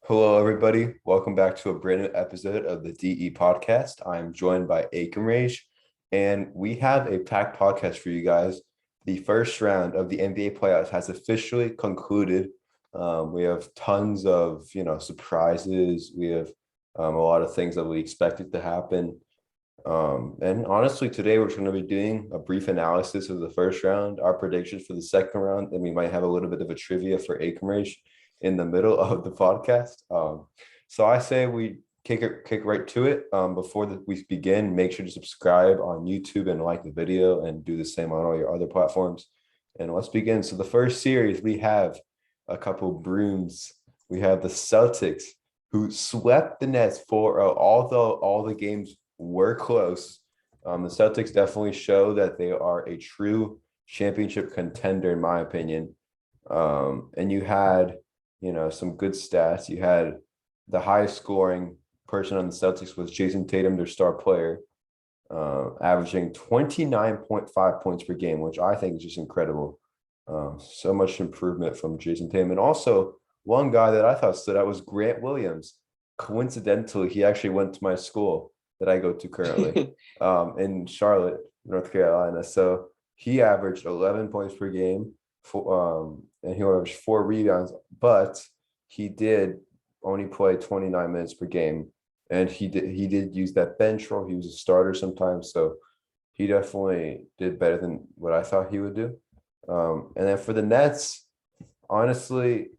Hello, everybody. Welcome back to a brand new episode of the DE podcast. I'm joined by Aiken Rage, and we have a packed podcast for you guys. The first round of the NBA playoffs has officially concluded. We have tons of, surprises. We have a lot of things that we expected to happen. And honestly, today we're going to be doing a brief analysis of the first round, our predictions for the second round, and we might have a little bit of a trivia for Akemarage in the middle of the podcast. So I say we kick right to it. We begin, make sure to subscribe on YouTube and like the video, and do the same on all your other platforms. And let's begin. So the first series we have a couple brooms. We have the Celtics who swept the Nets 4-0, although all the games were close. The Celtics definitely show that they are a true championship contender, in my opinion. And you had, some good stats. You had the highest scoring person on the Celtics was Jason Tatum, their star player, averaging 29.5 points per game, which I think is just incredible. So much improvement from Jason Tatum. And also, one guy that I thought stood out was Grant Williams. Coincidentally, he actually went to my school that I go to currently, in Charlotte, North Carolina. So he averaged 11 points per game, and he averaged 4 rebounds, but he did only play 29 minutes per game, and he did use that bench role. He was a starter sometimes, so he definitely did better than what I thought he would do. And then for the Nets, honestly,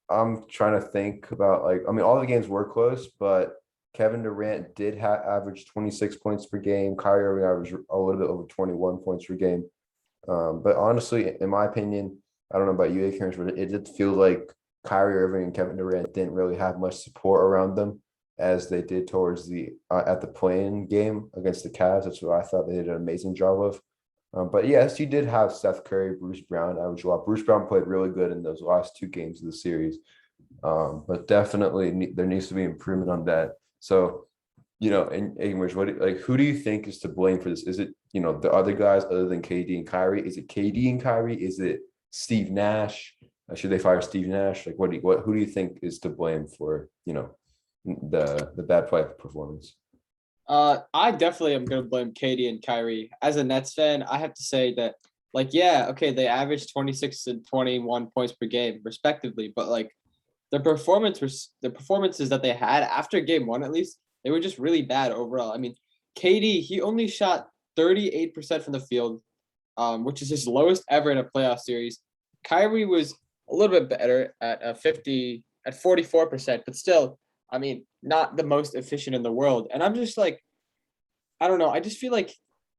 I'm trying to think about, all the games were close, but Kevin Durant did average 26 points per game. Kyrie Irving averaged a little bit over 21 points per game. But honestly, in my opinion, I don't know about you, Akers, but it did feel like Kyrie Irving and Kevin Durant didn't really have much support around them as they did towards the at the play-in game against the Cavs. That's what I thought they did an amazing job of. But yes, you did have Steph Curry, Bruce Brown average a lot. Bruce Brown played really good in those last two games of the series. But definitely there needs to be improvement on that. So, in English, who do you think is to blame for this? Is it, the other guys other than KD and Kyrie? Is it KD and Kyrie? Is it Steve Nash? Should they fire Steve Nash? Like, who do you think is to blame for, the bad play performance? I definitely am gonna blame Katie and Kyrie. As a Nets fan, I have to say that, yeah, okay, they averaged 26 and 21 points per game, respectively, but the performances that they had after game one, at least, they were just really bad overall. I mean, KD, he only shot 38% from the field, which is his lowest ever in a playoff series. Kyrie was a little bit better at 44%, but still, I mean, not the most efficient in the world. And I'm just like, I don't know. I just feel like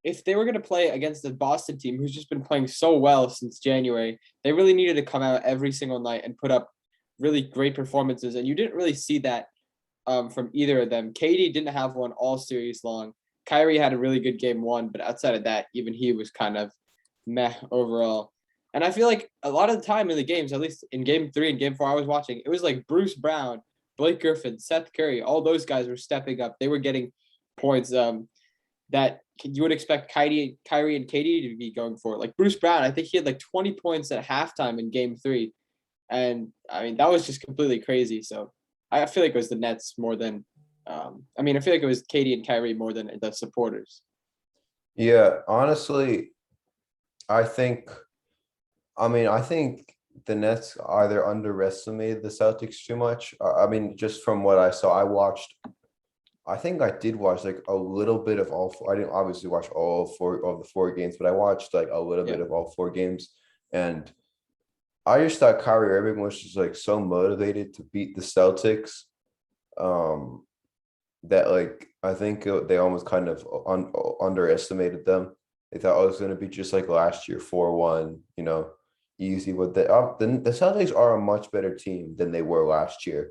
if they were going to play against the Boston team, who's just been playing so well since January, they really needed to come out every single night and put up really great performances. And you didn't really see that from either of them. KD didn't have one all series long. Kyrie had a really good game one, but outside of that, even he was kind of meh overall. And I feel like a lot of the time in the games, at least in game three and game four I was watching, it was like Bruce Brown, Blake Griffin, Seth Curry, all those guys were stepping up. They were getting points that you would expect Kyrie and KD to be going for. Like Bruce Brown, I think he had like 20 points at halftime in game three. And I mean, that was just completely crazy. So I feel like it was the Nets more than, I feel like it was KD and Kyrie more than the supporters. Yeah, honestly, I think I think the Nets either underestimated the Celtics too much. Just from what I saw, I think I did watch like a little bit of all four. I didn't obviously watch all four of the four games, but I watched like a little bit Yeah. of all four games. And I just thought Kyrie Irving was just like so motivated to beat the Celtics. Um, that like I think they almost kind of underestimated them. They thought, oh, it's going to be just like last year, 4-1, easy. But the Celtics are a much better team than they were last year.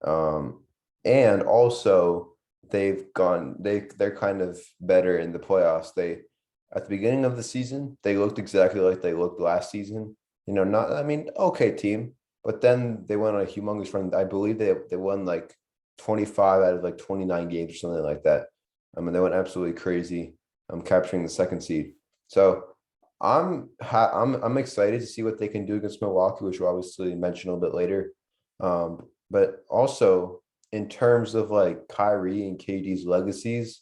And also they're kind of better in the playoffs. They At the beginning of the season, they looked exactly like they looked last season. Not okay team, but then they went on a humongous run. I believe they won like 25 out of like 29 games or something like that. They went absolutely crazy. Capturing the second seed. So I'm excited to see what they can do against Milwaukee, which we'll obviously mention a little bit later. But also in terms of like Kyrie and KD's legacies,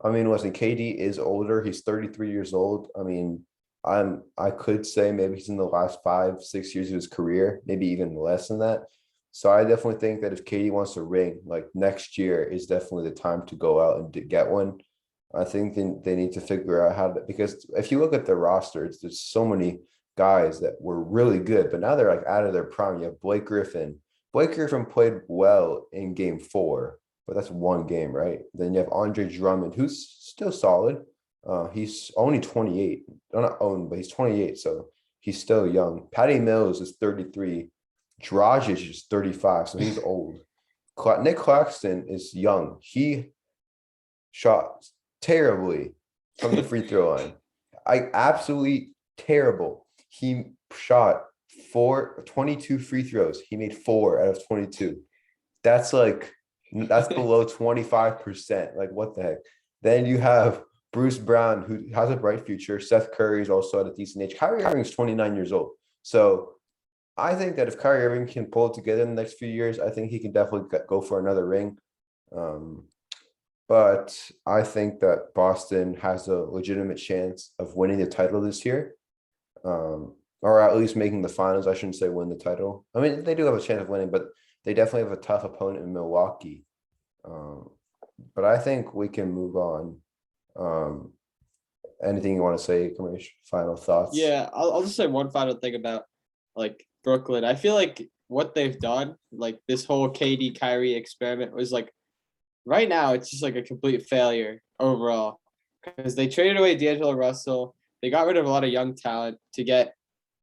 I mean, listen, KD is older. He's 33 years old. I mean, I could say maybe he's in the last 5, 6 years of his career, maybe even less than that. So I definitely think that if KD wants a ring, like next year is definitely the time to go out and get one. I think they need to figure out how to, because if you look at the roster, there's so many guys that were really good, but now they're like out of their prime. You have Blake Griffin. Blake Griffin played well in game 4, but that's one game, right? Then you have Andre Drummond, who's still solid. He's only 28. Not owned, but he's 28, so he's still young. Patty Mills is 33. Dragic is 35, so he's old. Nick Claxton is young. He shot terribly from the free throw line. I absolutely terrible. He shot 22 free throws. He made 4 out of 22. That's below 25%. Like, what the heck? Then you have Bruce Brown, who has a bright future. Seth Curry is also at a decent age. Kyrie Irving is 29 years old. So I think that if Kyrie Irving can pull it together in the next few years, I think he can definitely go for another ring. But I think that Boston has a legitimate chance of winning the title this year, or at least making the finals. I shouldn't say win the title. I mean, they do have a chance of winning, but they definitely have a tough opponent in Milwaukee. But I think we can move on. Anything you want to say, Kamish? Final thoughts? Yeah, I'll just say one final thing about like Brooklyn. I feel like what they've done, like this whole KD Kyrie experiment, was like right now it's just like a complete failure overall because they traded away D'Angelo Russell. They got rid of a lot of young talent to get.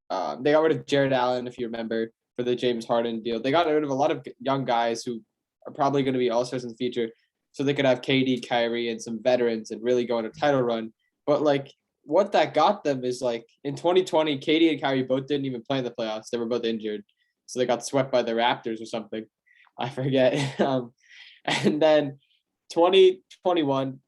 They got rid of Jared Allen, if you remember, for the James Harden deal. They got rid of a lot of young guys who are probably going to be all-stars in the future, so they could have KD, Kyrie, and some veterans and really go on a title run. But like what that got them is like in 2020, KD and Kyrie both didn't even play in the playoffs. They were both injured, so they got swept by the Raptors or something. I forget. And then 2021,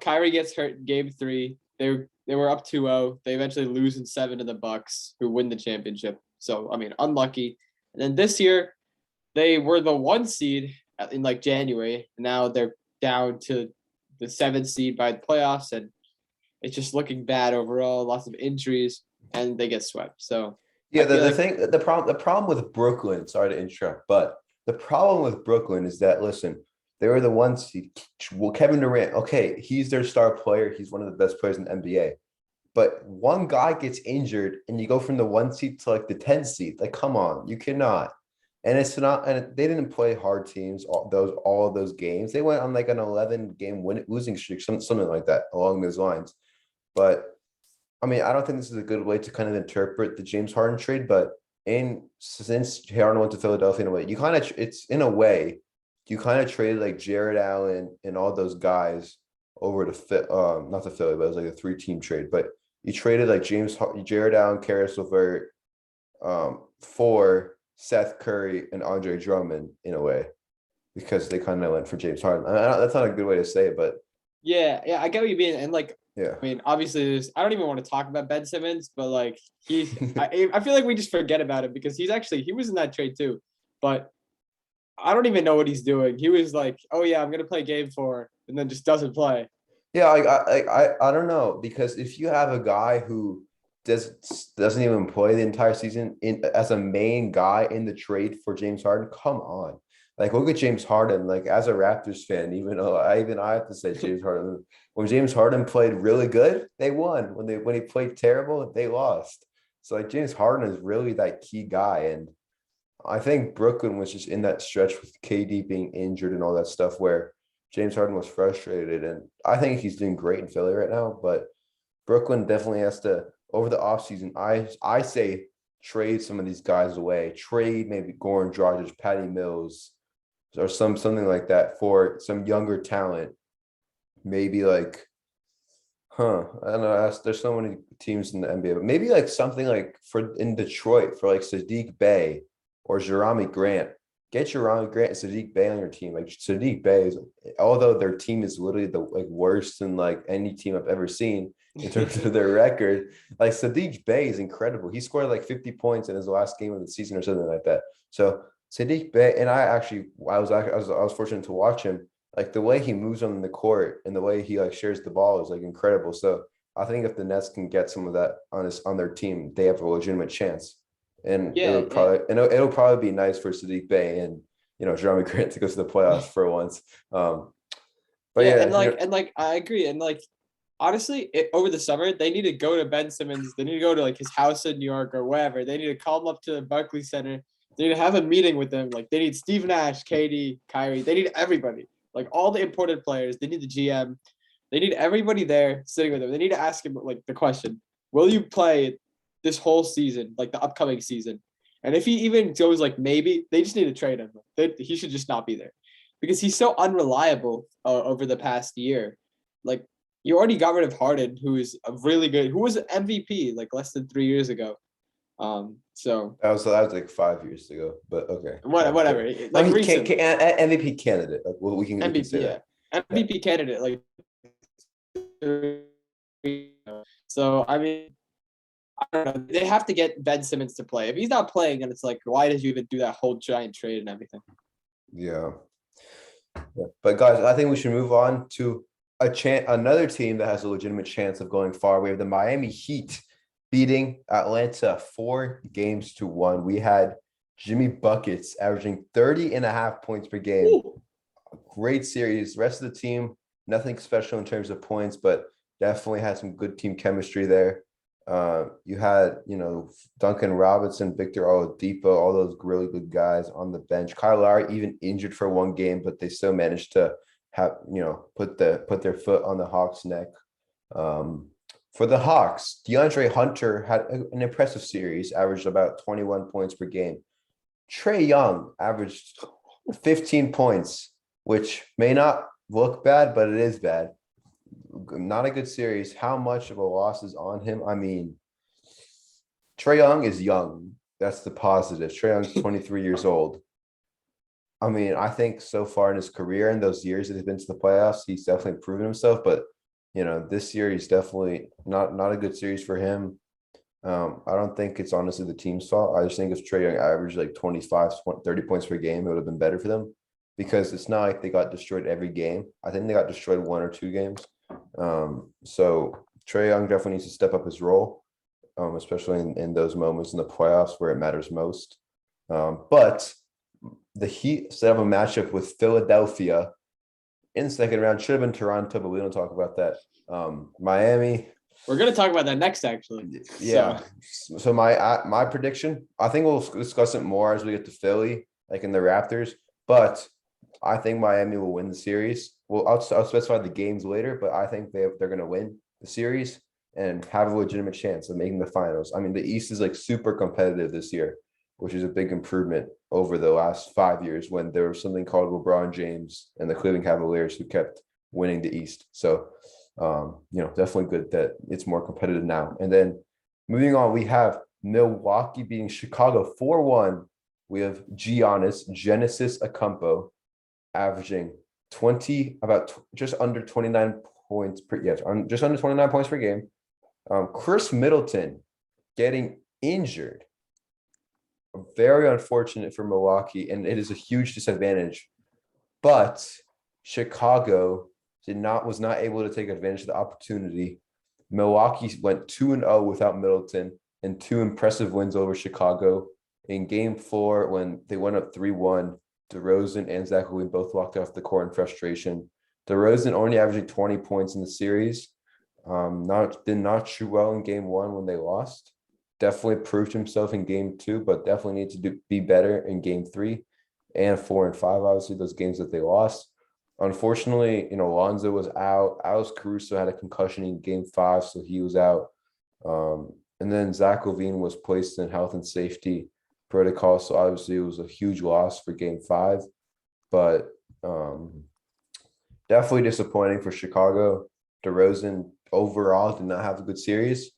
Kyrie gets hurt in game 3. They were up 2-0. They eventually lose in 7 to the Bucks, who win the championship. So I mean, unlucky. And then this year, they were the 1 seed in like January. And now they're down to the 7th seed by the playoffs, and it's just looking bad overall. Lots of injuries, and they get swept. So yeah, the problem with Brooklyn. Sorry to interrupt, but the problem with Brooklyn is that, listen, they were the 1 seed. Well, Kevin Durant, okay, he's their star player. He's one of the best players in the NBA. But one guy gets injured, and you go from the 1 seed to like the 10 seed. Like, come on, you cannot. And it's not. And they didn't play hard teams all of those games. They went on like an 11-game losing streak, something like that along those lines. But I mean, I don't think this is a good way to kind of interpret the James Harden trade. But since Harden went to Philadelphia, in a way, it's in a way you kind of traded like Jared Allen and all those guys over to not to Philly, but it was like a 3-team trade. But you traded like Jared Allen, Karis LeVert, for Seth Curry and Andre Drummond in a way, because they kind of went for James Harden. That's not a good way to say it, but yeah, I get what you mean. And like, yeah, I mean, obviously, I don't even want to talk about Ben Simmons, but like I feel like we just forget about him because he was in that trade too, but I don't even know what he's doing. He was like, oh yeah, I'm gonna play game 4, and then just doesn't play. yeah. I don't know, because if you have a guy who doesn't even play the entire season as a main guy in the trade for James Harden, come on. Like, look at James Harden. Like, as a Raptors fan, even though I have to say James Harden, when James Harden played really good, they won. When he played terrible, they lost. So like, James Harden is really that key guy. And I think Brooklyn was just in that stretch with KD being injured and all that stuff where James Harden was frustrated. And I think he's doing great in Philly right now, but Brooklyn definitely has to, over the offseason, I say trade some of these guys away. Trade maybe Goran Dragic, Patty Mills, or something like that for some younger talent. Maybe like, I don't know. There's so many teams in the NBA, but maybe like something like in Detroit for like Sadiq Bey or Jerami Grant. Get Jerami Grant and Sadiq Bey on your team. Like, Sadiq Bey is, although their team is literally the like worst than like any team I've ever seen in terms of their record, like Sadiq Bey is incredible. He scored like 50 points in his last game of the season or something like that. So Sadiq Bey, and I was fortunate to watch him. Like the way he moves on the court and the way he like shares the ball is like incredible. So I think if the Nets can get some of that on their team, they have a legitimate chance. And Yeah, yeah. it'll probably be nice for Sadiq Bey and Jeremy Grant to go to the playoffs for once. But Yeah, yeah, and like I agree, and like honestly, over the summer they need to go to Ben Simmons. They need to go to like his house in New York or wherever. They need to call him up to the Barclays Center. They need to have a meeting with them. Like they need Steve Nash, KD, Kyrie. They need everybody. Like all the important players. They need the GM. They need everybody there sitting with them. They need to ask him like the question: will you play this whole season, like the upcoming season? And if he even goes like maybe, they just need to trade him. He should just not be there because he's so unreliable over the past year. Like you already got rid of Harden, who is a really good, who was an MVP like less than 3 years ago. So that was like 5 years ago, but okay. whatever, No, like recently MVP candidate. Well, we can MVP, say yeah, that. Yeah. MVP candidate. Like so, I mean, I don't know. They have to get Ben Simmons to play. If he's not playing, then it's like, why did you even do that whole giant trade and everything? Yeah. Yeah. But guys, I think we should move on to another team that has a legitimate chance of going far. We have the Miami Heat beating Atlanta 4-1. We had Jimmy Buckets averaging 30 and a half points per game. Ooh. Great series. The rest of the team, nothing special in terms of points, but definitely had some good team chemistry there. You had, Duncan Robinson, Victor Oladipo, all those really good guys on the bench. Kyle Lowry even injured for one game, but they still managed to have, put their foot on the Hawks' neck. For the Hawks, DeAndre Hunter had an impressive series, averaged about 21 points per game. Trae Young averaged 15 points, which may not look bad, but it is bad. Not a good series. How much of a loss is on him? I mean, Trae Young is young. That's the positive. Trae Young's 23 years old. I mean, I think so far in his career and those years that he's been to the playoffs, he's definitely proven himself. But this year he's definitely not a good series for him. I don't think it's honestly the team's fault. I just think if Trae Young averaged like 25, 30 points per game, it would have been better for them because it's not like they got destroyed every game. I think they got destroyed 1 or 2 games. So Trae Young definitely needs to step up his role, especially in those moments in the playoffs where it matters most. But the Heat set up a matchup with Philadelphia in the second round. Should have been Toronto, but we don't talk about that. Miami. We're gonna talk about that next, actually. Yeah. So my prediction, I think we'll discuss it more as we get to Philly, like in the Raptors. But I think Miami will win the series. Well, I'll specify the games later, but I think they're going to win the series and have a legitimate chance of making the finals. I mean, the East is like super competitive this year, which is a big improvement over the last 5 years when there was something called LeBron James and the Cleveland Cavaliers who kept winning the East. So, definitely good that it's more competitive now. And then moving on, we have Milwaukee beating Chicago 4-1. We have Genesis Acampo averaging just under 29 points just under 29 points per game. Chris Middleton getting injured. Very unfortunate for Milwaukee, and it is a huge disadvantage. But Chicago was not able to take advantage of the opportunity. Milwaukee went 2-0 without Middleton and 2 impressive wins over Chicago. In game 4, when they went up 3-1, DeRozan and Zach LaVine both walked off the court in frustration. DeRozan only averaging 20 points in the series. Did not shoot well in game 1 when they lost. Definitely proved himself in game 2, but definitely need to be better in game 3 and 4 and 5, obviously, those games that they lost. Unfortunately, Lonzo was out. Alex Caruso had a concussion in game 5, so he was out. And then Zach LaVine was placed in health and safety protocol, so obviously it was a huge loss for game 5. But definitely disappointing for Chicago. DeRozan overall did not have a good series.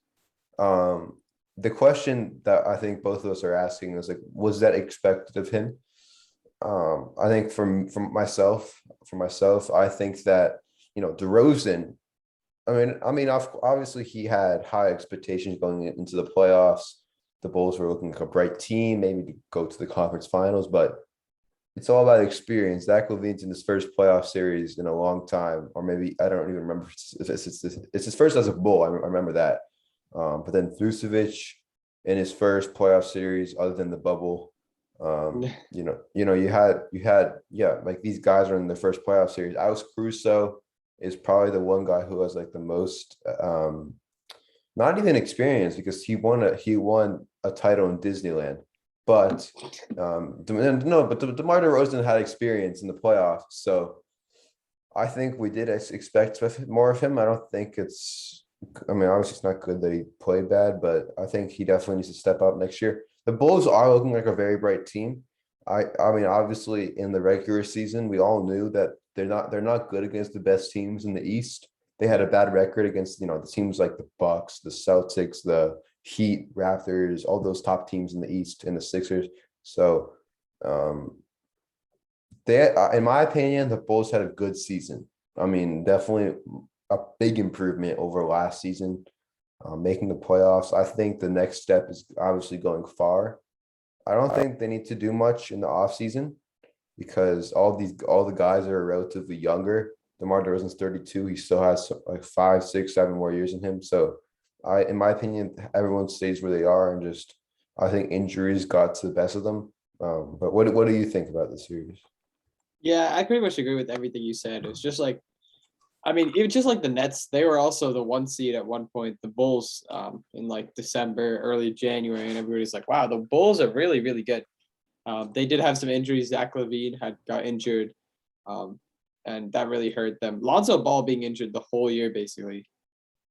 The question that I think both of us are asking is like, was that expected of him? I think from myself, I think that DeRozan. I mean, obviously he had high expectations going into the playoffs. the Bulls were looking like a bright team, maybe to go to the conference finals, but it's all about experience. Zach LaVine's in his first playoff series in a long time, or maybe I don't even remember if it's his first as a Bull. I remember that. But then Vucevic in his first playoff series, other than the bubble, you had yeah, like these guys are in their first playoff series. Alex Caruso is probably the one guy who has like the most not even experience because he won a title in Disneyland. But no, but DeMar DeRozan had experience in the playoffs, so I think we did expect more of him. I don't think it's. I mean, obviously, it's not good that he played bad, but I think he definitely needs to step up next year. The Bulls are looking like a very bright team. I mean, obviously, in the regular season, we all knew that they're not good against the best teams in the East. They had a bad record against the teams like the Bucks, the Celtics, the Heat, Raptors, all those top teams in the East, and the Sixers. So, in my opinion, the Bulls had a good season. I mean, definitely a big improvement over last season, making the playoffs. I think the next step is obviously going far. I don't think they need to do much in the offseason because all the guys are relatively younger. DeMar DeRozan's 32. He still has like 5, 6, 7 more years in him. So in my opinion, everyone stays where they are and just I think injuries got to the best of them. But what do you think about the series? Yeah, I pretty much agree with everything you said. It's just like, I mean, it was just like the Nets. They were also the 1 seed at one point. The Bulls, in like December, early January, and everybody's like, "Wow, the Bulls are really, really good." They did have some injuries. Zach LaVine got injured, and that really hurt them. Lonzo Ball being injured the whole year, basically,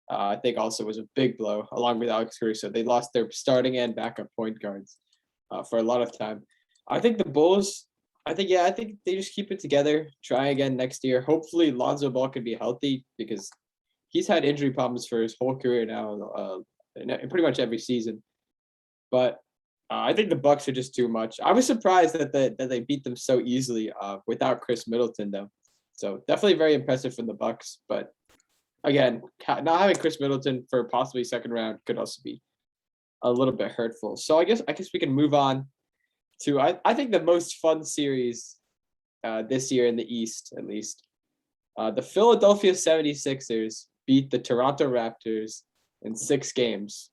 I think also was a big blow, along with Alex Caruso. They lost their starting and backup point guards for a lot of time. I think the Bulls. I think they just keep it together. Try again next year. Hopefully, Lonzo Ball can be healthy because he's had injury problems for his whole career now, in pretty much every season. But I think the Bucks are just too much. I was surprised that they beat them so easily without Chris Middleton, though. So definitely very impressive from the Bucks. But again, not having Chris Middleton for possibly second round could also be a little bit hurtful. So I guess we can move on to I think the most fun series this year in the East, at least. The Philadelphia 76ers beat the Toronto Raptors in 6 games.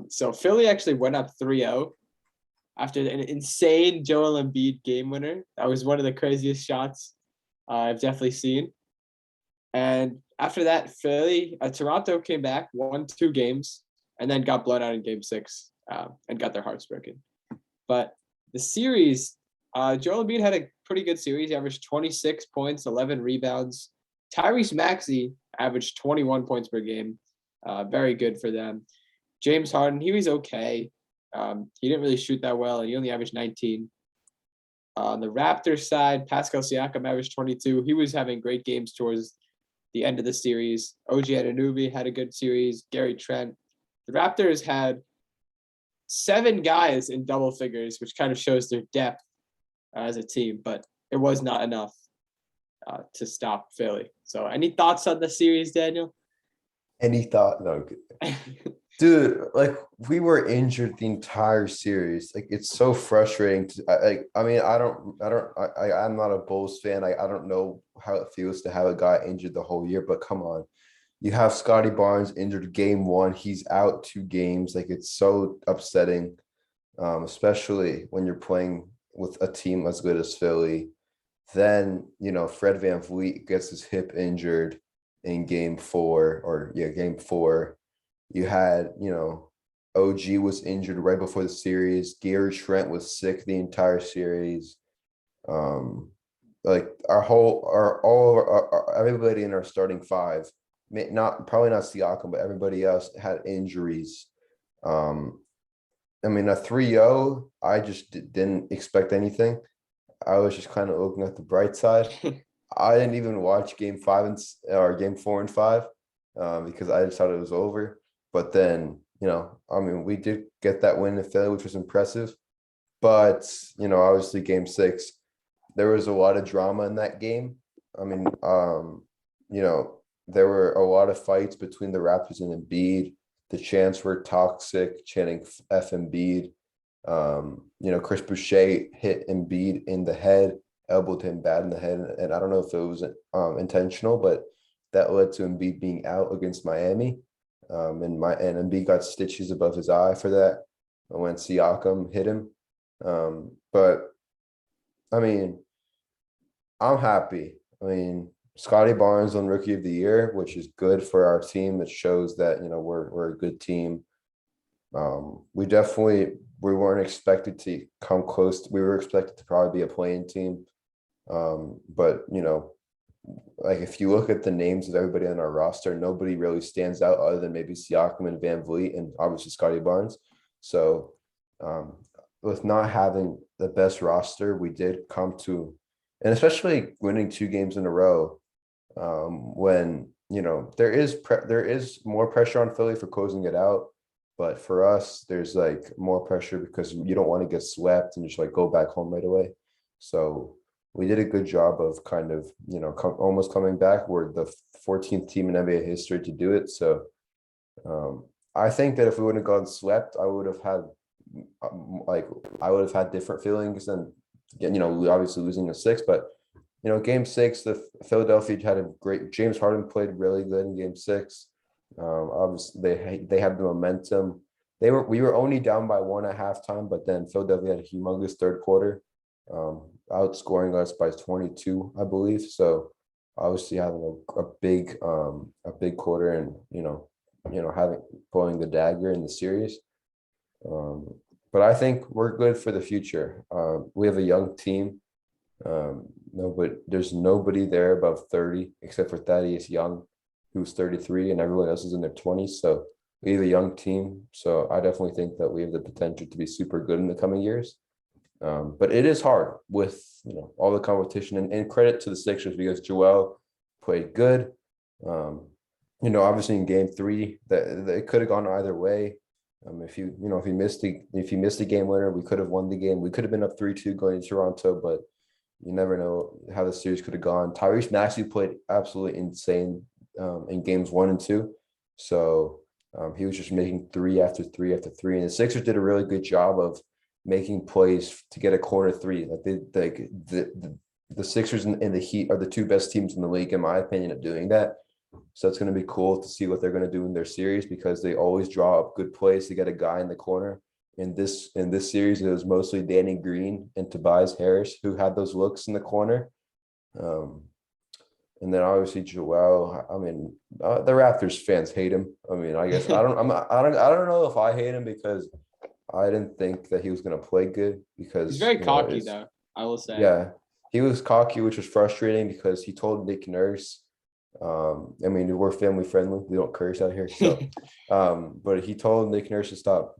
So Philly actually went up 3-0 after an insane Joel Embiid game winner. That was one of the craziest shots I've definitely seen. And after that, Toronto came back, won 2 games, and then got blown out in game 6 and got their hearts broken. But the series, Joel Embiid had a pretty good series. He averaged 26 points, 11 rebounds. Tyrese Maxey averaged 21 points per game. Very good for them. James Harden, he was okay. He didn't really shoot that well, and he only averaged 19. On the Raptors side, Pascal Siakam averaged 22. He was having great games towards the end of the series. OG Anunoby had a good series. Gary Trent. The Raptors had 7 guys in double figures, which kind of shows their depth as a team, but it was not enough to stop Philly. So any thoughts on the series, Daniel? Any thought? No, dude, like we were injured the entire series. Like it's so frustrating I mean, I'm not a Bulls fan. I don't know how it feels to have a guy injured the whole year, but come on. You have Scotty Barnes injured game 1. He's out 2 games. Like it's so upsetting, especially when you're playing with a team as good as Philly. Then, Fred VanVleet gets his hip injured in game 4 or yeah, game 4. You had, OG was injured right before the series. Gary Trent was sick the entire series. Like everybody in our starting 5, probably not Siakam, but everybody else had injuries. I mean, a 3-0, I just didn't expect anything. I was just kind of looking at the bright side. I didn't even watch game 4 and 5 because I just thought it was over. But then, I mean, we did get that win in Philly, which was impressive. But, obviously game 6, there was a lot of drama in that game. I mean, there were a lot of fights between the Raptors and Embiid. The chants were toxic, chanting F Embiid. Chris Boucher hit Embiid in the head, elbowed him bad in the head, and I don't know if it was intentional, but that led to Embiid being out against Miami. And Embiid got stitches above his eye for that when Siakam hit him. But I mean, I'm happy. I mean, Scotty Barnes on Rookie of the Year, which is good for our team. It shows that we're a good team. We weren't expected to come close. We were expected to probably be a playing team. But like if you look at the names of everybody on our roster, nobody really stands out other than maybe Siakam and Van Vliet and obviously Scotty Barnes. So with not having the best roster, we did come to, and especially winning 2 games in a row, when there is more pressure on Philly for closing it out. But for us, there's like more pressure because you don't want to get swept and just like go back home right away. So we did a good job of kind of, almost coming back. We're the 14th team in NBA history to do it. So I think that if we wouldn't have gone swept, I would have had different feelings than, obviously losing a 6. But, game 6, the Philadelphia had a great, James Harden played really good in game 6. Obviously they had the momentum. We were only down by 1 at halftime, but then Philadelphia had a humongous third quarter, outscoring us by 22, I believe. So obviously having a big quarter and having pulling the dagger in the series. But I think we're good for the future. We have a young team. There's nobody there above 30 except for Thaddeus Young, who's 33, and everyone else is in their 20s. So we have a young team. So I definitely think that we have the potential to be super good in the coming years. But it is hard with all the competition, and credit to the Sixers because Joel played good. Obviously in game 3 that it could have gone either way. If he missed the game winner, we could have won the game. We could have been up 3-2 going to Toronto, but you never know how the series could have gone. Tyrese Maxey played absolutely insane in games 1 and 2. So he was just making 3 after 3 after 3. And the Sixers did a really good job of making plays to get a corner 3. The Sixers and the Heat are the 2 best teams in the league, in my opinion, at doing that. So it's going to be cool to see what they're going to do in their series because they always draw up good plays to get a guy in the corner. In this series, it was mostly Danny Green and Tobias Harris who had those looks in the corner. And then obviously Joel. I mean, the Raptors fans hate him. I mean, I guess I don't know if I hate him because I didn't think that he was going to play good because he's very cocky though. I will say. Yeah, he was cocky, which was frustrating because he told Nick Nurse. I mean, we're family friendly. We don't curse out here. So, but he told Nick Nurse to stop,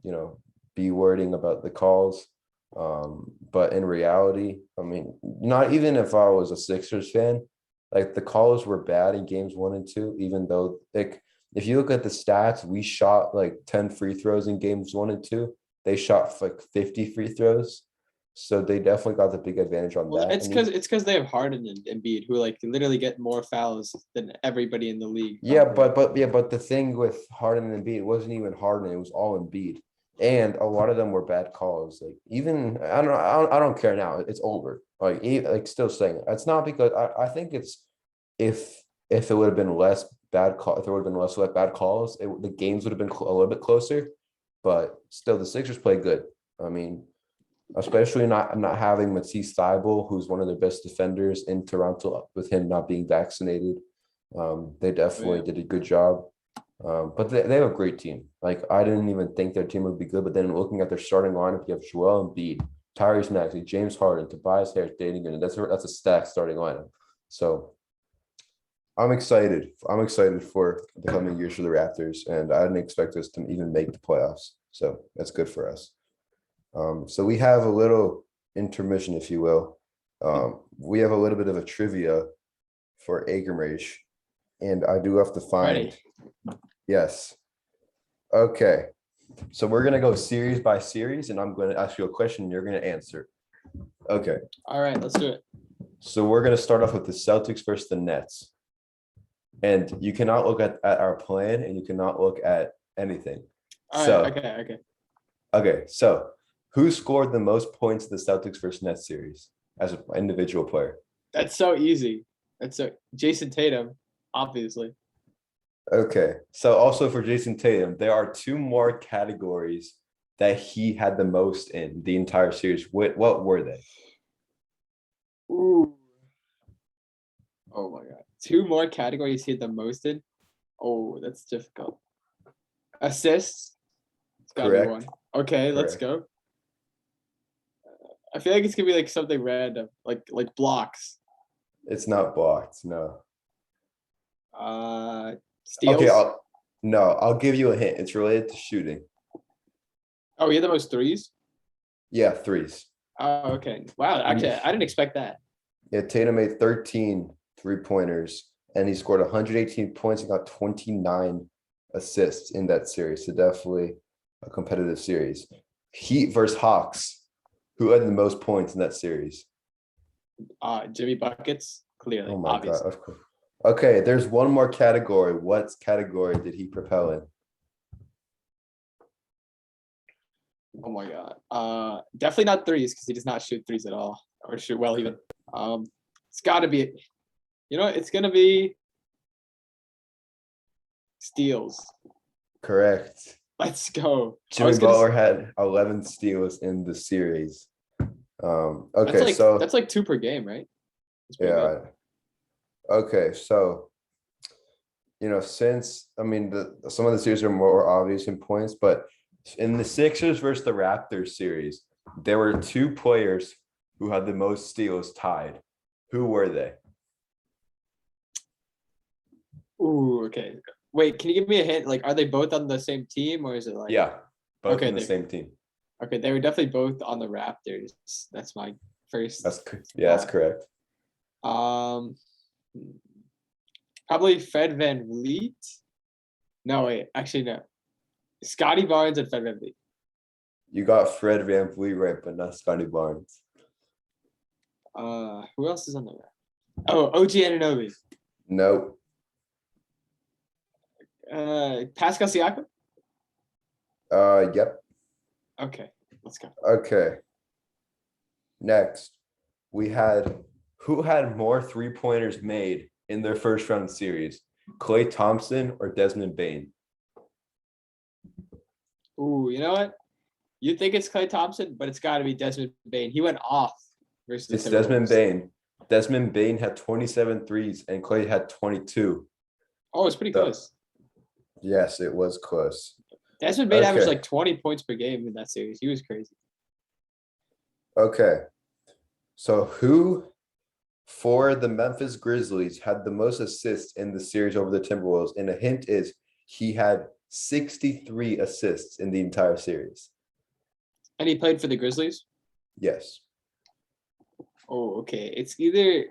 be wording about the calls. But in reality, I mean, not even if I was a Sixers fan, like the calls were bad in games 1 and 2, even though like if you look at the stats, we shot like 10 free throws in games 1 and 2. They shot like 50 free throws. So they definitely got the big advantage on that. It's because they have Harden and Embiid, who like literally get more fouls than everybody in the league. Yeah, but the thing with Harden and Embiid, it wasn't even Harden; it was all Embiid, and a lot of them were bad calls. Like even I don't care now. It's over. Like still saying it. It's not because I think it's if it would have been less bad call, if there would have been less bad calls, the games would have been a little bit closer. But still, the Sixers play good. I mean, especially not having Matisse Thybulle, who's one of their best defenders in Toronto, with him not being vaccinated. They definitely did a good job. But they have a great team. Like I didn't even think their team would be good, but then looking at their starting lineup, you have Joel Embiid, Tyrese Maxey, James Harden, Tobias Harris, Danny Green. That's a stacked starting lineup. So I'm excited. I'm excited for the coming years for the Raptors, and I didn't expect us to even make the playoffs. So that's good for us. So we have a little intermission, if you will. We have a little bit of a trivia for Agermage, and I do have to find. Ready. Yes. Okay. So we're gonna go series by series, and I'm going to ask you a question, and you're going to answer. Okay. All right, let's do it. So we're going to start off with the Celtics versus the Nets. And you cannot look at our plan, and you cannot look at anything. All right. So, Okay. so who scored the most points in the Celtics versus Nets series as an individual player? That's so easy. That's so Jason Tatum, obviously. Okay. So also for Jason Tatum, there are two more categories that he had the most in the entire series. What were they? Ooh. Oh my God. Two more categories he had the most in. Oh, that's difficult. Assists. It's got to be one. Correct. Okay, let's Correct. go. I feel like it's gonna be like something random, like blocks. It's not blocked. No. Uh, Okay, steals. I'll give you a hint. It's related to shooting. Oh, he had the most threes. Yeah, threes. Oh, okay. Wow. Actually, I didn't expect that. Yeah, Tatum made 13 3-pointers and he scored 118 points and got 29 assists in that series. So definitely a competitive series. Heat versus Hawks. Who had the most points in that series? Jimmy buckets. Oh Clearly, my God, obviously. of course. Okay, there's one more category. What category did he propel in? Oh my God. Definitely not threes because he does not shoot threes at all, or shoot well even. It's got to be. You know, it's gonna be steals. Correct. Let's go. I Jimmy was gonna. Butler had 11 steals in the series. That's Okay, like so that's like two per game, right? It's pretty good. yeah. Okay, so since some of the series are more obvious in points, but in the Sixers versus the Raptors series, there were two players who had the most steals tied. Who were they? Ooh, okay. Wait, can you give me a hint? Like, are they both on the same team, or is it like Yeah, both okay, on the same team. okay, they were definitely both on the Raptors. That's my first That's thought. correct. Um, probably Fred Van Vliet. No, wait, actually no. Scotty Barnes and Fred Van Vliet. You got Fred VanVleet right, but not Scotty Barnes. Who else is on the Raptors? Oh, OG Anunoby. Nope. Pascal Siakam. Yep. Okay, let's go. Okay. Next, we had who had more 3-pointers made in their first round series? Klay Thompson or Desmond Bain? Ooh, you know what? You think it's Klay Thompson, but it's got to be Desmond Bain. He went off versus It's the Desmond Timberwolves. Bain. Desmond Bain had 27 threes and Klay had 22. Oh, it's pretty So, close. yes, it was close. Desmond Bain averaged Okay. like 20 points per game in that series. He was crazy. Okay. So who for the Memphis Grizzlies had the most assists in the series over the Timberwolves? And a hint is he had 63 assists in the entire series. And he played for the Grizzlies. Yes. Oh, okay. It's either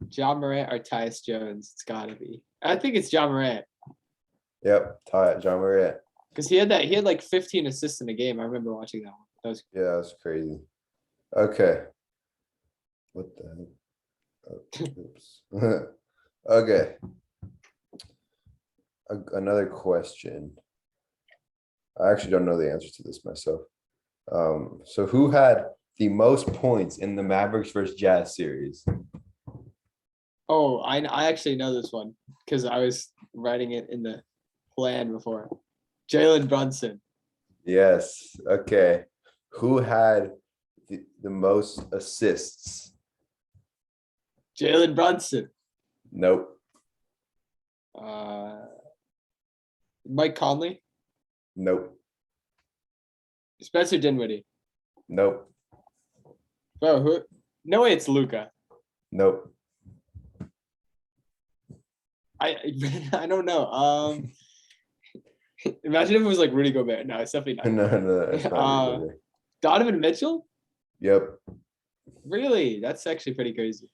John Morant or Tyus Jones. It's got to be. I think it's John Morant Yep. John Morant. because he had that. He had like 15 assists in a game. I remember watching that one. That was Yeah, that's crazy. Okay. What the heck? Oh, oops. Okay. Another question. I actually don't know the answer to this myself. So who had the most points in the Mavericks versus Jazz series? Oh, I actually know this one because I was writing it in the plan before. Jalen Brunson. Yes. Okay. Who had the most assists? Jalen Brunson. Nope. Uh, Mike Conley. Nope. Spencer Dinwiddie. Nope. Bro, who? No way, it's Luca. Nope. I I don't know. Imagine if it was like Rudy Gobert. No, it's definitely No, it's not. not Rudy Gobert. Donovan Mitchell. Yep. Really? That's actually pretty crazy.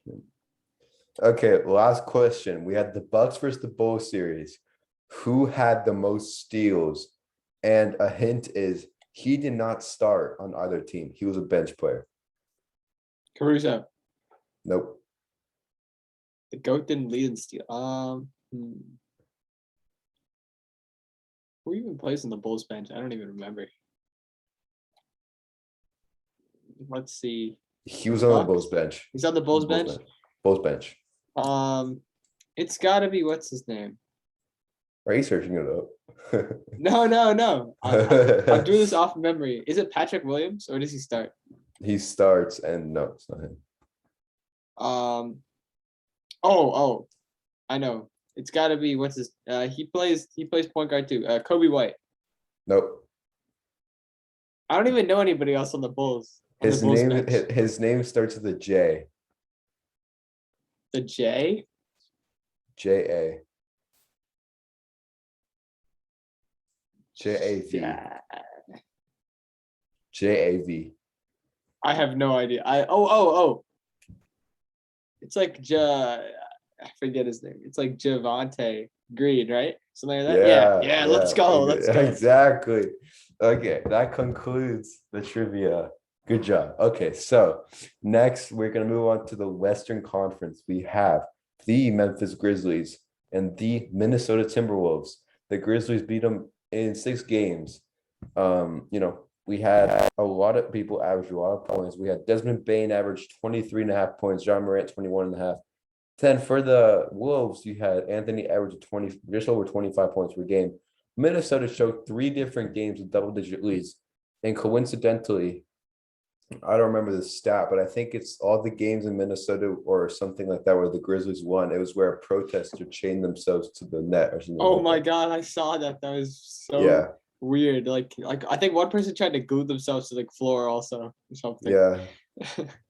Okay, last question. We had the Bucks versus the Bulls series. Who had the most steals? And a hint is he did not start on either team. He was a bench player. Caruso. Nope. The GOAT didn't lead in steal. Who even plays on the Bulls bench? I don't even remember. Let's see. He was on the Bulls Bucks. bench. He's on the Bulls bench. Bulls bench. It's got to be what's his name? Are you searching it up? No. I'm doing this off memory. Is it Patrick Williams or does he start? He starts, and no, it's not him. Oh, I know. It's got to be what's his. He plays point guard too. Kobe White. Nope. I don't even know anybody else on the Bulls. His name starts with a J. The J. J-A. J-A-V. Yeah. J-A-V. I have no idea. Oh. It's like I forget his name. It's like Javante Green, right? Something like that. Yeah. Let's go. Exactly. Okay, that concludes the trivia. Good job. Okay, so next we're gonna move on to the Western Conference. We have the Memphis Grizzlies and the Minnesota Timberwolves. The Grizzlies beat them in 6 games. We had a lot of people average a lot of points. We had Desmond Bane averaged 23.5 points, John Morant 21.5. Then for the Wolves, you had Anthony Edwards just over 25 points per game. Minnesota showed 3 different games with double-digit leads. And coincidentally, I don't remember the stat, but I think it's all the games in Minnesota or something like that where the Grizzlies won. It was where a protester chained themselves to the net or something. Oh my God, I saw that. That was so weird. Like I think one person tried to glue themselves to the floor also or something. Yeah.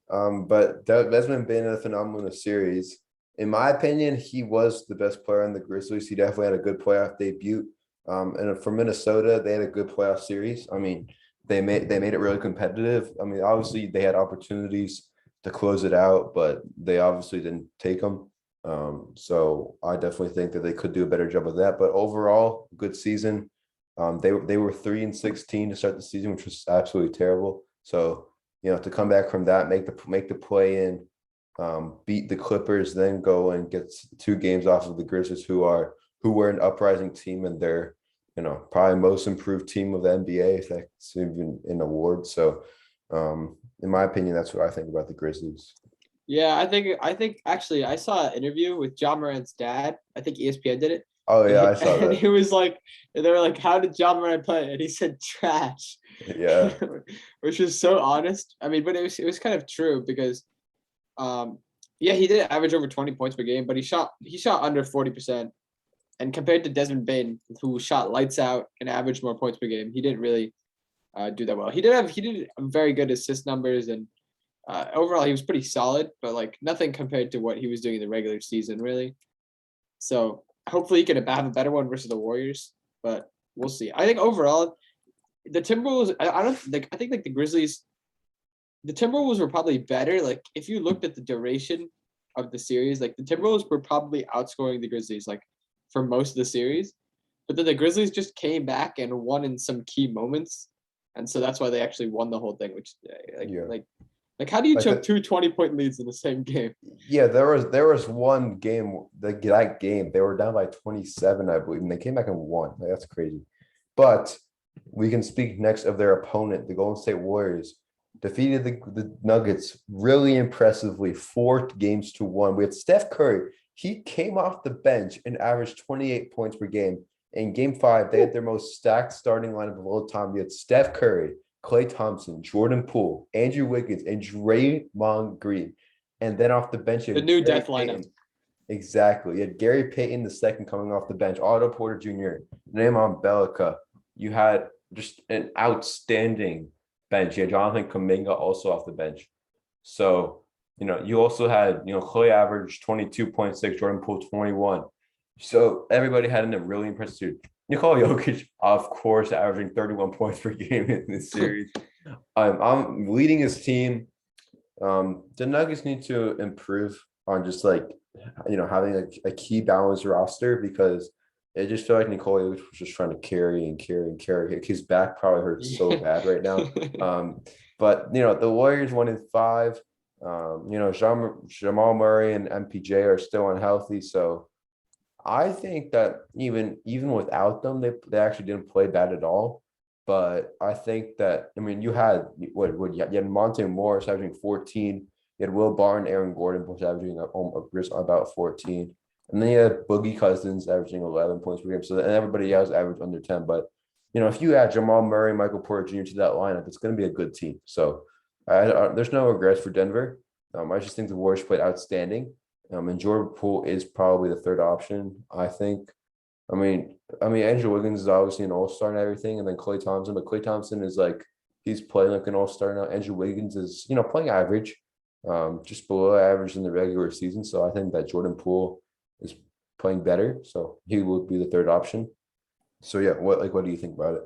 But Desmond Bane had a phenomenal series. In my opinion, he was the best player on the Grizzlies. He definitely had a good playoff debut. And for Minnesota, they had a good playoff series. I mean, they made it really competitive. I mean, obviously they had opportunities to close it out, but they obviously didn't take them. So I definitely think that they could do a better job of that. But overall, good season. They were 3-16 to start the season, which was absolutely terrible. So to come back from that, make the play in, beat the Clippers, then go and get 2 games off of the Grizzlies, who were an uprising team, and they're probably most improved team of the NBA, if that's even an award. So, in my opinion, that's what I think about the Grizzlies. Yeah, I think actually I saw an interview with John Morant's dad. I think ESPN did it. Oh yeah, I saw that. And he was like, they were like, "How did John Morant play?" And he said, "Trash." Yeah. Which was so honest. I mean, but it was kind of true because, yeah, he did average over 20 points per game, but he shot under 40%. And compared to Desmond Bane, who shot lights out and averaged more points per game, he didn't really do that well. He did very good assist numbers, and overall he was pretty solid, but like nothing compared to what he was doing in the regular season, really. So hopefully he can have a better one versus the Warriors, but we'll see. I think overall, the Timberwolves. I think like the Grizzlies, the Timberwolves were probably better. Like if you looked at the duration of the series, like the Timberwolves were probably outscoring the Grizzlies, like for most of the series, but then the Grizzlies just came back and won in some key moments, and so that's why they actually won the whole thing. Which like how do you choke 2 20-point leads in the same game? Yeah, there was one game that game they were down by 27, I believe, and they came back and won. Like, that's crazy. But we can speak next of their opponent, the Golden State Warriors. Defeated the Nuggets really impressively, 4-1. We had Steph Curry. He came off the bench and averaged 28 points per game. In Game 5, they had their most stacked starting lineup of all time. You had Steph Curry, Klay Thompson, Jordan Poole, Andrew Wiggins, and Draymond Green. And then off the bench, the new death lineup. Exactly. You had Gary Payton II coming off the bench, Otto Porter Jr., Nemanja Bjelica. You had just an outstanding bench. You had Jonathan Kuminga also off the bench. So, you also had, Klay averaged 22.6, Jordan Poole 21. So everybody had a really impressive series. Nikola Jokic, of course, averaging 31 points per game in this series. I'm leading his team. The Nuggets need to improve on just having a key balanced roster, because it just felt like Nikola Jokic was just trying to carry and carry and carry. His back probably hurts so bad right now. But the Warriors won in 5. Jamal Murray and MPJ are still unhealthy, so I think that even without them, they actually didn't play bad at all. But I think that you had you had Monte Morris averaging 14. You had Will Barton, Aaron Gordon both averaging about 14. And then you had Boogie Cousins averaging 11 points per game. So and everybody else averaged under 10. But if you add Jamal Murray, Michael Porter Jr. to that lineup, it's going to be a good team. So there's no regrets for Denver. I just think the Warriors played outstanding. And Jordan Poole is probably the third option, I think. Andrew Wiggins is obviously an all-star and everything, and then Klay Thompson, but Klay Thompson is like he's playing like an all-star now. Andrew Wiggins is, playing average, just below average in the regular season. So I think that Jordan Poole is playing better. So he will be the third option. So yeah, what do you think about it?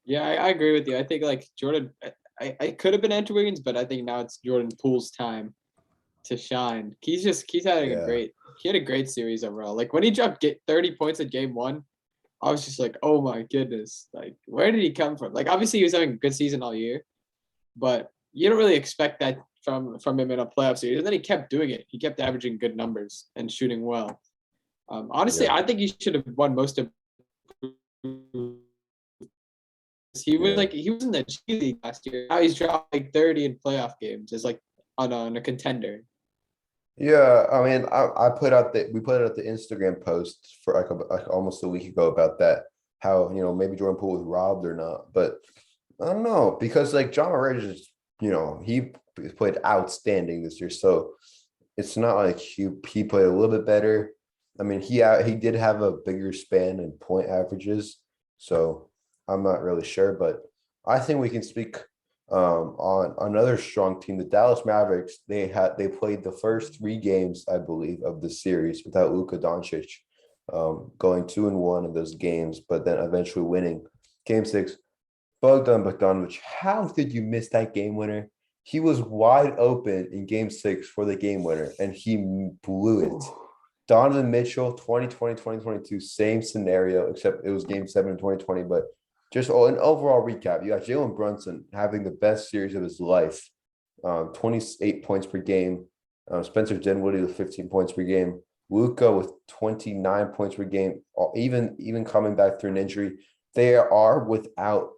Yeah, I agree with you. I think like Jordan, I could have been Andrew Wiggins, but I think now it's Jordan Poole's time to shine. He's having Yeah. he had a great series overall. Like when he dropped 30 points in game one, I was just like, oh my goodness, like where did he come from? Like obviously he was having a good season all year, but you don't really expect that from him in a playoff series. And then he kept doing it. He kept averaging good numbers and shooting well. Honestly, Yeah. I think he should have won most of. Yeah. He was in the G League last year. Now he's dropped like 30 in playoff games as like on a contender. Yeah, I put out we put out the Instagram post for like almost a week ago about that, how maybe Jordan Poole was robbed or not, but I don't know because like John Morant is he played outstanding this year, so it's not like he played a little bit better. He did have a bigger span in point averages, so I'm not really sure, but I think we can speak on another strong team, the Dallas Mavericks. They played the first three games, I believe, of the series without Luka Doncic, going 2-1 in those games, but then eventually winning Game 6. Bogdan Bogdanovic, how did you miss that game winner? He was wide open in Game 6 for the game winner, and he blew it. Donovan Mitchell, 2020, 2022, same scenario, except it was Game 7 in 2020, but just an overall recap, you got Jalen Brunson having the best series of his life, 28 points per game. Spencer Dinwiddie with 15 points per game. Luka with 29 points per game. Even coming back through an injury, they are without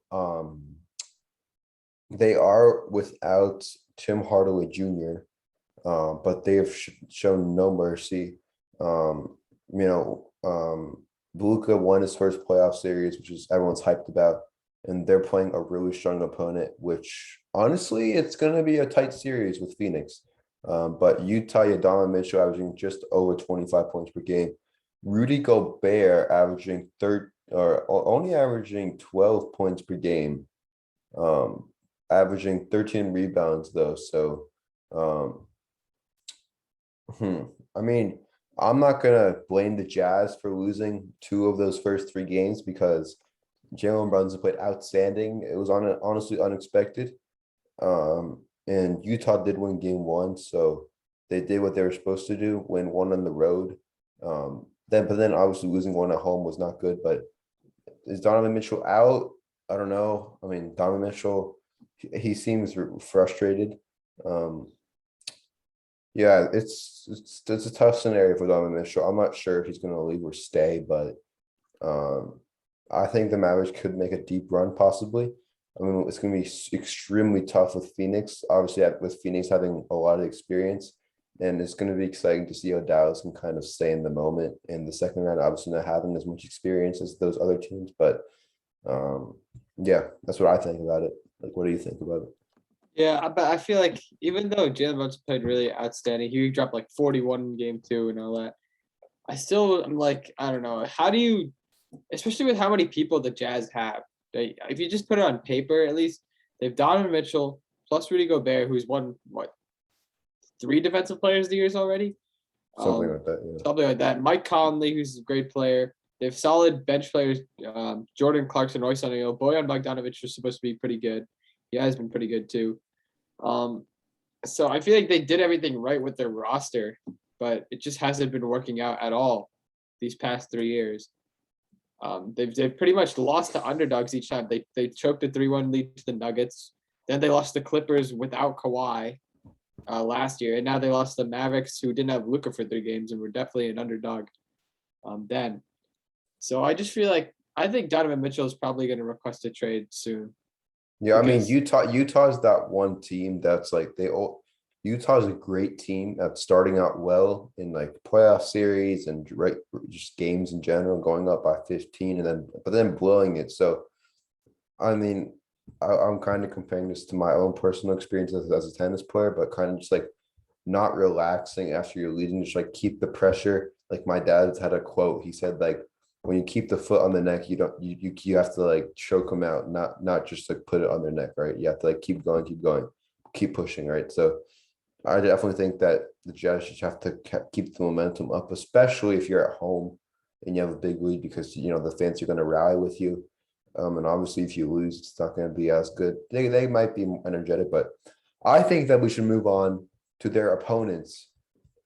Tim Hardaway Jr. But they have shown no mercy. Um, you know, Luka won his first playoff series, which is everyone's hyped about, and they're playing a really strong opponent, which honestly, it's going to be a tight series with Phoenix. But Utah, Donovan Mitchell averaging just over 25 points per game. Rudy Gobert averaging only averaging 12 points per game, averaging 13 rebounds though. So, um, I mean, I'm not gonna blame the Jazz for losing two of those first three games because Jalen Brunson played outstanding. It was honestly unexpected. And Utah did win game one, so they did what they were supposed to do, win one on the road. But then obviously losing one at home was not good. But is Donovan Mitchell out? I don't know. Donovan Mitchell, he seems frustrated. Um, yeah, it's a tough scenario for Donovan Mitchell. I'm not sure if he's going to leave or stay, but um, I think the Mavericks could make a deep run possibly. It's going to be extremely tough with Phoenix, obviously with Phoenix having a lot of experience, and it's going to be exciting to see how Dallas can kind of stay in the moment in the second round, obviously not having as much experience as those other teams, but yeah, that's what I think about it. Like, what do you think about it? Yeah, but I feel like even though Jalen Brunson played really outstanding, he dropped like 41 in game two and all that. I'm like, I don't know. How do you, especially with how many people the Jazz have, if you just put it on paper, at least they have Donovan Mitchell plus Rudy Gobert, who's won what 3 defensive players of the years already, Something like that, yeah. something like that. Mike Conley, who's a great player. They have solid bench players. Jordan Clarkson, Royce O'Neal, Bojan Bogdanovic was supposed to be pretty good. He has been pretty good too. So I feel like they did everything right with their roster, but it just hasn't been working out at all these past 3 years. They've pretty much lost to underdogs each time. They choked a 3-1 lead to the Nuggets. Then they lost the Clippers without Kawhi last year, and now they lost the Mavericks, who didn't have Luka for 3 games and were definitely an underdog. then. So I just feel like I think Donovan Mitchell is probably going to request a trade soon Yeah, I mean because Utah's that one team that's like Utah's a great team that's starting out well in like playoff series and just games in general, going up by 15 and then blowing it. So I mean, I'm kind of comparing this to my own personal experience as a tennis player, but kind of just like not relaxing after you're leading, just like keep the pressure. Like my dad's had a quote. He said like when you keep the foot on the neck, you have to like choke them out, not just like put it on their neck, right? You have to like keep going, keep pushing, right? So I definitely think that the Jazz just have to keep the momentum up, especially if you're at home and you have a big lead because the fans are going to rally with you. And obviously, if you lose, it's not going to be as good. They might be energetic, but I think that we should move on to their opponents.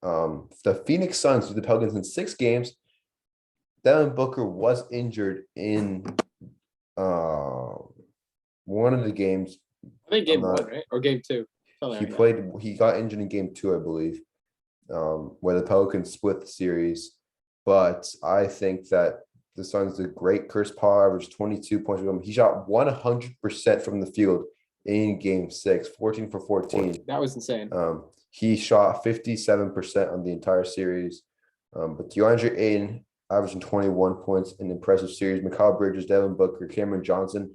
The Phoenix Suns with the Pelicans in 6 games. Devin Booker was injured in uh, one of the games. I think I'm game not. one, right? Or game two. Something He like that. played. He got injured in game 2, I believe, where the Pelicans split the series. But I think that the Suns did great. Chris Paul averaged 22 points for him. He shot 100% from the field in game 6, 14 for 14. That was insane. He shot 57% on the entire series. But DeAndre Ayton averaging 21 points in an impressive series. Mikal Bridges, Devin Booker, Cameron Johnson,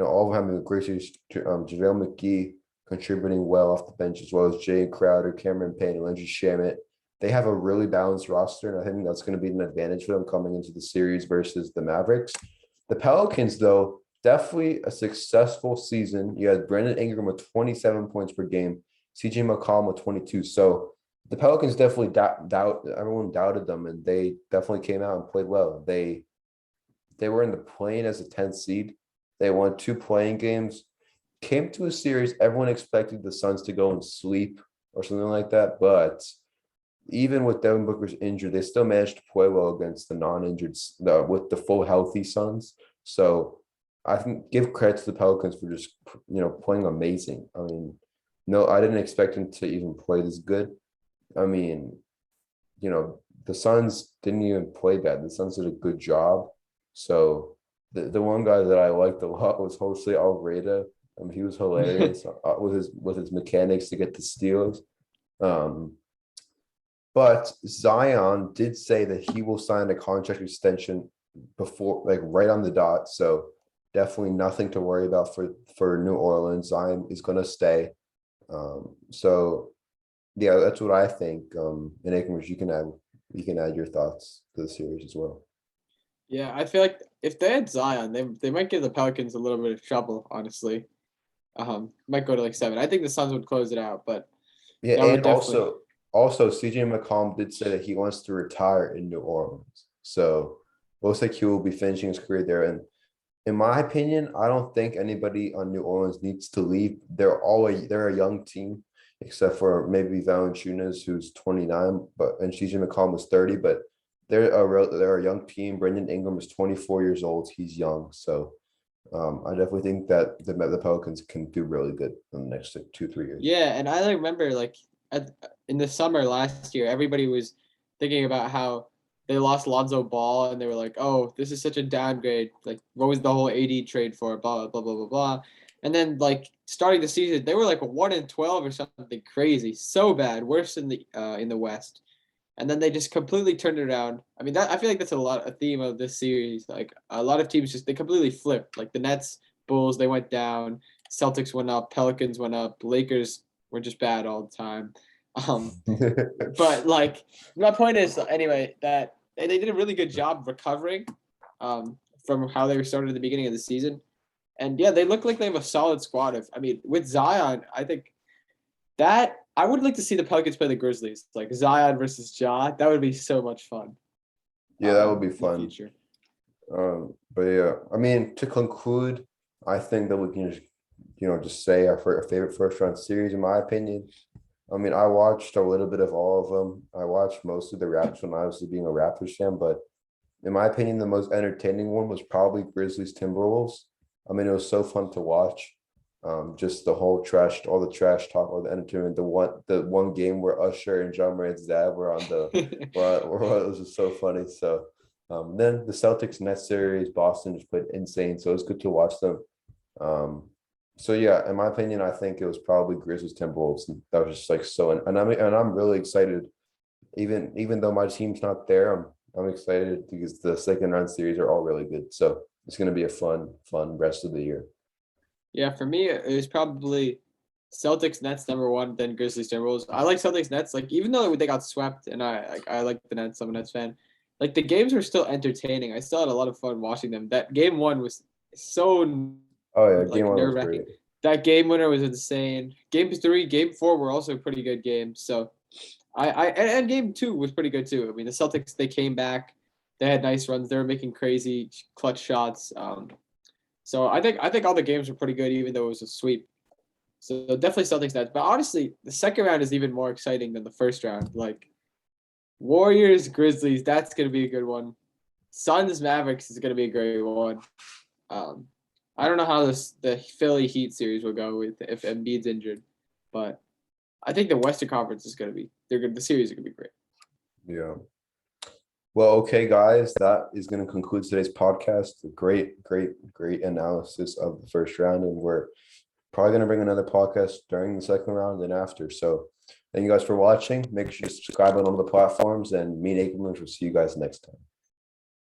all of them having a great series. JaVale McGee contributing well off the bench, as well as Jay Crowder, Cameron Payne, and Landry Shamet. They have a really balanced roster, and I think that's going to be an advantage for them coming into the series versus the Mavericks. The Pelicans, though, definitely a successful season. You had Brandon Ingram with 27 points per game, CJ McCollum with 22. So the Pelicans definitely everyone doubted them, and they definitely came out and played well. They were in the play-in as a 10th seed. They won 2 playing games, came to a series. Everyone expected the Suns to go and sleep or something like that, but even with Devin Booker's injury, they still managed to play well against the non-injured, with the full healthy Suns. So I think give credit to the Pelicans for just playing amazing. I mean, no, I didn't expect them to even play this good. I mean, the Suns didn't even play bad. The Suns did a good job. So the one guy that I liked a lot was Jose Alvarado. He was hilarious with his mechanics to get the steals. But Zion did say that he will sign a contract extension before, like right on the dot. So definitely nothing to worry about for New Orleans. Zion is going to stay. So yeah, that's what I think. And Akers, you can add your thoughts to the series as well. Yeah, I feel like if they had Zion, they might give the Pelicans a little bit of trouble, honestly. Might go to like 7. I think the Suns would close it out, but Yeah, that would and definitely. also CJ McCollum did say that he wants to retire in New Orleans. So looks like he will be finishing his career there. And in my opinion, I don't think anybody on New Orleans needs to leave. They're a young team, except for maybe Valanciunas, who's 29, and CJ McCollum is 30, but they're a young team. Brendan Ingram is 24 years old. He's young. So I definitely think that the Pelicans can do really good in the next 2-3 years. Yeah, and I remember like in the summer last year, everybody was thinking about how they lost Lonzo Ball, and they were like, "Oh, this is such a downgrade. Like, what was the whole AD trade for? Blah blah blah blah blah." And then like starting the season, they were like 1-12 or something crazy, so bad, worse in the West. And then they just completely turned it around. I mean, I feel like that's a theme of this series. Like a lot of teams they completely flipped. Like the Nets, Bulls, they went down. Celtics went up. Pelicans went up. Lakers were just bad all the time. But like my point is anyway that they did a really good job recovering from how they were started at the beginning of the season. And yeah, they look like they have a solid squad. I mean, with Zion, I think that I would like to see the Pelicans play the Grizzlies, like Zion versus Ja. That would be so much fun. Yeah, that would be In the fun. future. But yeah, I mean, to conclude, I think that we can just say our favorite first round series, in my opinion. I mean, I watched a little bit of all of them. I watched most of the Raptors when I was being a Raptors fan, but in my opinion, the most entertaining one was probably Grizzlies Timberwolves. I mean, it was so fun to watch. Just all the trash talk, all the entertainment. The one game where Usher and John Morant's dad were on the, it was just so funny. So, then the Celtics Nets series, Boston just played insane. So it was good to watch them. So yeah, in my opinion, I think it was probably Grizzlies Timberwolves. That was just like so, and I'm really excited. Even though my team's not there, I'm excited because the second round series are all really good. So it's going to be a fun rest of the year. Yeah, for me, it was probably Celtics Nets number one, then Grizzlies Timberwolves. I like Celtics Nets. Like even though they got swept, and I like the Nets. I'm a Nets fan. Like the games were still entertaining. I still had a lot of fun watching them. That game one was so Oh yeah, game like one was nerve great. wracking. That game winner was insane. Game three, game four were also pretty good games. So and game two was pretty good too. I mean, the Celtics they came back, they had nice runs. They were making crazy clutch shots. So I think all the games were pretty good, even though it was a sweep. So definitely Celtics Nets. But honestly, the second round is even more exciting than the first round. Like Warriors Grizzlies, that's gonna be a good one. Suns Mavericks is gonna be a great one. Um, I don't know how the Philly Heat series will go with if Embiid's injured, but I think the Western Conference is gonna be the series is gonna be great. Yeah. Well, okay, guys, that is going to conclude today's podcast. Great analysis of the first round, and we're probably going to bring another podcast during the second round and after. So, thank you guys for watching. Make sure to subscribe on all the platforms, and me and Aikman will see you guys next time.